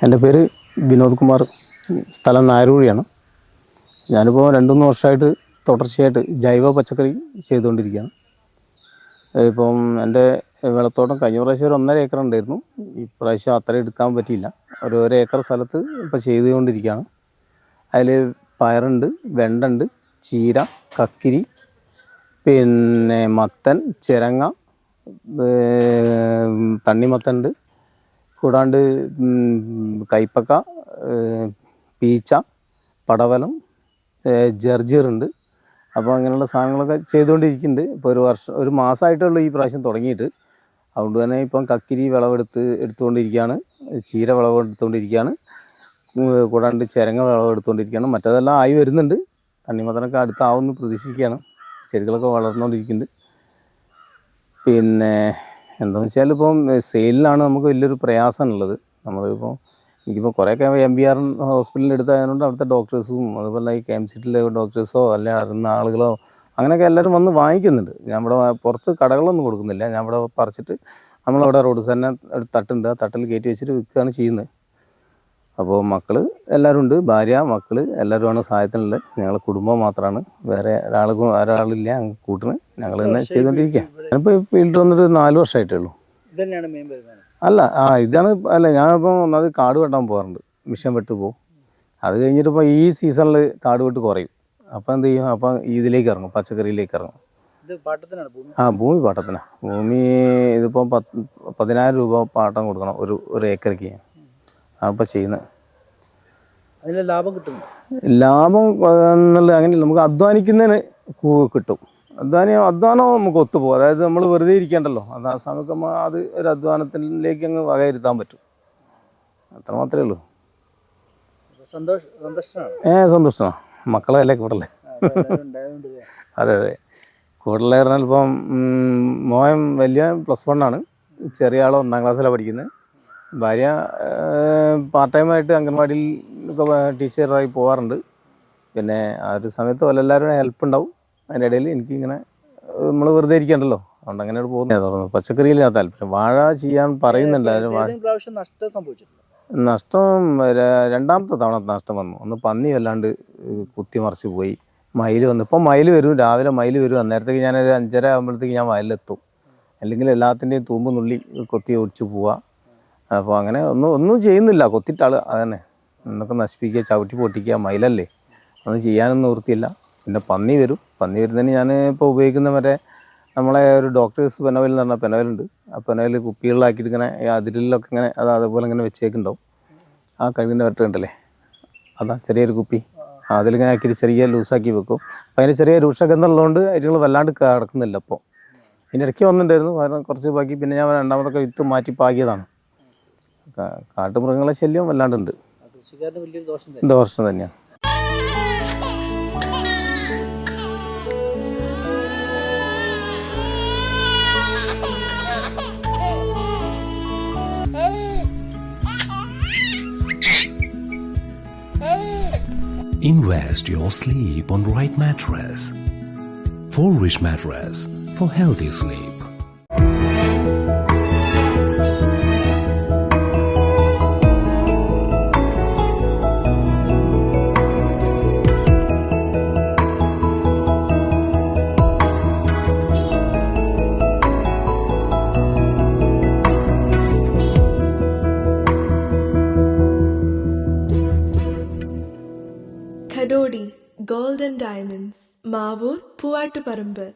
എൻ്റെ പേര് വിനോദ് കുമാർ, സ്ഥലം നായരുകുഴിയാണ്. ഞാനിപ്പോൾ 2-3 വർഷമായിട്ട് തുടർച്ചയായിട്ട് ജൈവ പച്ചക്കറി ചെയ്തുകൊണ്ടിരിക്കുകയാണ്. ഇപ്പം എൻ്റെ വിളത്തോട്ടം കഴിഞ്ഞ പ്രാവശ്യം ഒരു 1.5 ഏക്കർ ഉണ്ടായിരുന്നു. ഇപ്രാവശ്യം അത്ര എടുക്കാൻ പറ്റിയില്ല. ഒരു ഏക്കർ സ്ഥലത്ത് ഇപ്പോൾ ചെയ്തുകൊണ്ടിരിക്കുകയാണ്. അതിൽ പയറുണ്ട്, വെണ്ടുണ്ട്, ചീര, കക്കിരി, പിന്നെ മത്തൻ, ചിരങ്ങ, തണ്ണിമത്തനുണ്ട്, കൂടാണ്ട് കൈപ്പക്ക, പീച്ച, പടവലം, ജർജീറുണ്ട്. അപ്പോൾ അങ്ങനെയുള്ള സാധനങ്ങളൊക്കെ ചെയ്തുകൊണ്ടിരിക്കുന്നുണ്ട്. ഇപ്പോൾ ഒരു മാസമായിട്ടുള്ളൂ ഈ പ്രാവശ്യം തുടങ്ങിയിട്ട്. അതുകൊണ്ട് തന്നെ ഇപ്പം കക്കിരി എടുത്തുകൊണ്ടിരിക്കുകയാണ്, ചീര എടുത്തുകൊണ്ടിരിക്കുകയാണ്, കൂടാണ്ട് ചിരങ്ങ എടുത്തുകൊണ്ടിരിക്കുകയാണ്. മറ്റേതെല്ലാം ആയി വരുന്നുണ്ട്. തണ്ണിമത്തനൊക്കെ അടുത്താവുമെന്ന് പ്രതീക്ഷിക്കുകയാണ്. ചെടികളൊക്കെ വളർന്നുകൊണ്ടിരിക്കുന്നുണ്ട്. പിന്നെ എന്താണെന്ന് വെച്ചാൽ ഇപ്പം സെയിലിനാണ് നമുക്ക് വലിയൊരു പ്രയാസമുള്ളത്. എനിക്കിപ്പോൾ കുറേയൊക്കെ MBR ഹോസ്പിറ്റലിൽ എടുത്തായതുകൊണ്ട് അവിടുത്തെ ഡോക്ടേഴ്സും അതുപോലെ ഈ KMCTയിലെ ഡോക്ടേഴ്സോ അല്ലെ അറിയുന്ന ആളുകളോ അങ്ങനെയൊക്കെ എല്ലാവരും വന്ന് വാങ്ങിക്കുന്നുണ്ട്. ഞാൻ ഇവിടെ പുറത്ത് കടകളൊന്നും കൊടുക്കുന്നില്ല. ഞാൻ ഇവിടെ പറിച്ചിട്ട് നമ്മളവിടെ റോഡ് സൈഡിൽ ഒരു തട്ടുണ്ട്, ആ തട്ടിൽ കയറ്റി വെച്ചിട്ട് വിൽക്കുകയാണ് ചെയ്യുന്നത്. അപ്പോൾ മക്കൾ എല്ലാവരും ഉണ്ട്, ഭാര്യ, മക്കൾ എല്ലാവരുമാണ് സഹായത്തിനുള്ളത്. ഞങ്ങൾ കുടുംബം മാത്രമാണ്, വേറെ ഒരാളില്ല കൂട്ടിന്. ഞങ്ങൾ തന്നെ ചെയ്തുകൊണ്ടിരിക്കുക. ഞാനിപ്പോൾ ഫീൽഡിൽ വന്നിട്ട് 4 വർഷമായിട്ടേ ഉള്ളൂ. അല്ല ഞാനിപ്പോൾ ഒന്നാമത് കാട് വെട്ടാൻ പോകാറുണ്ട്, മിഷൻ വെട്ട് പോകും. അത് കഴിഞ്ഞിട്ടിപ്പോൾ ഈ സീസണിൽ കാട് വെട്ട് കുറയും. അപ്പോൾ എന്ത് ചെയ്യും, അപ്പം ഇതിലേക്ക് ഇറങ്ങും, പച്ചക്കറിയിലേക്ക് ഇറങ്ങും. ഭൂമി പാട്ടത്തിനാണ്. ഇതിപ്പോൾ 10,000 രൂപ പാട്ടം കൊടുക്കണം ഒരു ഏക്കർക്ക്. അപ്പോൾ ചെയ്യുന്നത് ലാഭം കിട്ടും. ലാഭം എന്നുള്ള അങ്ങനെയല്ല, നമുക്ക് അധ്വാനിക്കുന്നതിന് കിട്ടും. അധ്വാനം നമുക്ക് ഒത്തുപോകും. അതായത് നമ്മൾ വെറുതെ ഇരിക്കേണ്ടല്ലോ, അത് ആ സമയത്ത് അത് ഒരു അധ്വാനത്തിലേക്ക് അങ്ങ് വകയിരുത്താൻ പറ്റും. അത്ര മാത്രമേ ഉള്ളൂ. സന്തോഷമാണ്. മക്കളെല്ലാം കൂടല്ലേ. അതെ. കൂടുതൽ പറഞ്ഞാൽ ഇപ്പം മോൻ വലിയ +1 ആണ്, ചെറിയ ആൾ 1-ാം ക്ലാസ്സിലാണ് പഠിക്കുന്നത്. ഭാര്യ പാർട്ട് ടൈമായിട്ട് അംഗൻവാടിയിൽ ഒക്കെ ടീച്ചറായി പോകാറുണ്ട്. പിന്നെ ആ ഒരു സമയത്ത് എല്ലാവരും ഹെൽപ്പ് ഉണ്ടാവും. അതിൻ്റെ ഇടയിൽ എനിക്കിങ്ങനെ നമ്മൾ വെറുതെ ഇരിക്കണ്ടല്ലോ, അതുകൊണ്ട് അങ്ങനെ പോകുന്നത്. പച്ചക്കറിയിലാണ് താല്പര്യം. വാഴ ചെയ്യാൻ പറയുന്നുണ്ട്. നഷ്ടം 2ാമത്തെ തവണ നഷ്ടം വന്നു. ഒന്ന് പന്നി വല്ലാണ്ട് കുത്തിമറിച്ച് പോയി. മയിൽ വന്നു. ഇപ്പം മയിൽ വരും, രാവിലെ മയിൽ വരും. അന്നേരത്തേക്ക് ഞാനൊരു 5:30 ആകുമ്പോഴത്തേക്ക് ഞാൻ വയലിലെത്തും. അല്ലെങ്കിൽ എല്ലാത്തിൻ്റെയും തൂമ്പ് നുള്ളി കൊത്തി ഒടിച്ച് പോവുക. അപ്പോൾ അങ്ങനെ ഒന്നും ചെയ്യുന്നില്ല. കൊത്തിട്ടാൾ അതന്നെ എന്നൊക്കെ നശിപ്പിക്കുക, ചവിട്ടി പൊട്ടിക്കുക. മയിലല്ലേ, ഒന്നും ചെയ്യാനൊന്നും നിവൃത്തിയില്ല. പിന്നെ പന്നി വരുന്നതിന് ഞാൻ ഇപ്പോൾ ഉപയോഗിക്കുന്ന നമ്മളെ ഒരു ഡോക്ടേഴ്സ് പെനോയിൽ എന്ന് പറഞ്ഞാൽ പെനോയിലുണ്ട്. ആ പെനോയിൽ കുപ്പികളിലാക്കിയിട്ട് ഇങ്ങനെ അതിലൊക്കെ ഇങ്ങനെ അതേപോലെ ഇങ്ങനെ വെച്ചേക്കുണ്ടാവും. ആ കഴുകിൻ്റെ കണ്ടല്ലേ, അതാ ചെറിയൊരു കുപ്പി, അതിലിങ്ങനെ ആക്കിയിട്ട് ചെറിയ ലൂസാക്കി വെക്കും. അപ്പോൾ അതിന് ചെറിയ രൂക്ഷഗന്ധം ഉള്ളതുകൊണ്ട് അതികൾ വല്ലാണ്ട് കിടക്കുന്നില്ല. അപ്പോൾ അതിൻ്റെ ഇടയ്ക്ക് വന്നിട്ടുണ്ടായിരുന്നു, കാരണം കുറച്ച് ബാക്കി. പിന്നെ ഞാൻ 2ാമതൊക്കെ വിത്ത് മാറ്റി പാകിയതാണ്. കാട്ടുമൃഗങ്ങളെ ശല്യം വല്ലാണ്ടുണ്ട്. ദോഷം തന്നെയാണ്. Invest your sleep on right mattress. 4-Wish mattress for healthy sleep. Kadodi Gold and Diamonds, Mavur, Puvattuparambur.